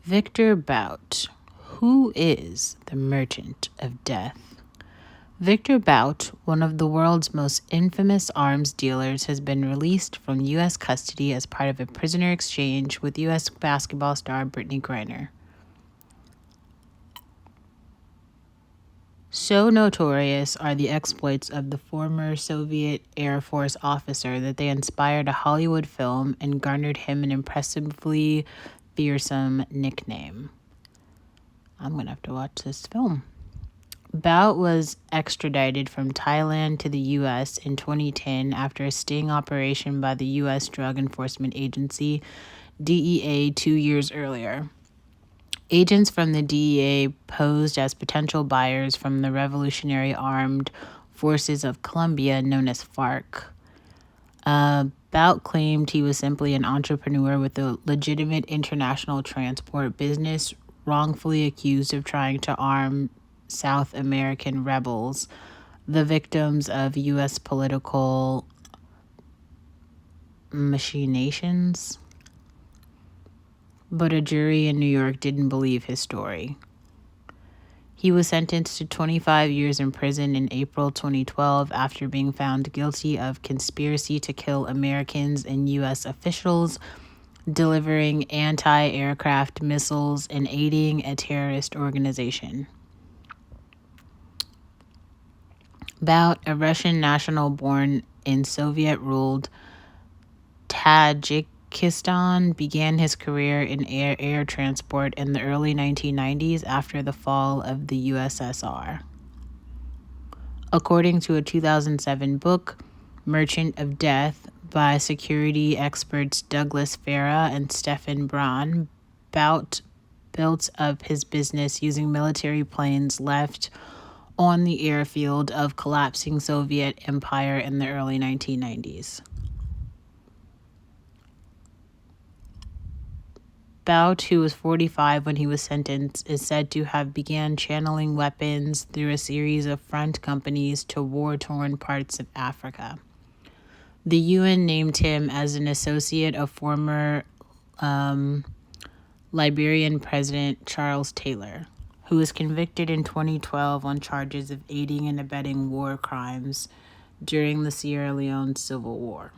Viktor Bout. Who is the Merchant of Death? Viktor Bout, one of the world's most infamous arms dealers, has been released from U.S. custody as part of a prisoner exchange with U.S. basketball star Brittany Griner. So notorious are the exploits of the former Soviet Air Force officer that they inspired a Hollywood film and garnered him an impressively fearsome nickname. I'm going to have to watch this film. Bout was extradited from Thailand to the U.S. in 2010 after a sting operation by the U.S. Drug Enforcement Agency, DEA, 2 years earlier. Agents from the DEA posed as potential buyers from the Revolutionary Armed Forces of Colombia, known as Farc. Bout claimed he was simply an entrepreneur with a legitimate international transport business, wrongfully accused of trying to arm South American rebels, the victims of U.S. political machinations. But a jury in New York didn't believe his story. He was sentenced to 25 years in prison in April 2012 after being found guilty of conspiracy to kill Americans and U.S. officials, delivering anti-aircraft missiles, and aiding a terrorist organization. Bout, a Russian national born in Soviet-ruled Tajikistan, began his career in air transport in the early 1990s after the fall of the USSR. According to a 2007 book, Merchant of Death, by security experts Douglas Farah and Stefan Braun, Bout built up his business using military planes left on the airfield of collapsing Soviet empire in the early 1990s. Bout, who was 45 when he was sentenced, is said to have began channeling weapons through a series of front companies to war-torn parts of Africa. The UN named him as an associate of former Liberian President Charles Taylor, who was convicted in 2012 on charges of aiding and abetting war crimes during the Sierra Leone Civil War.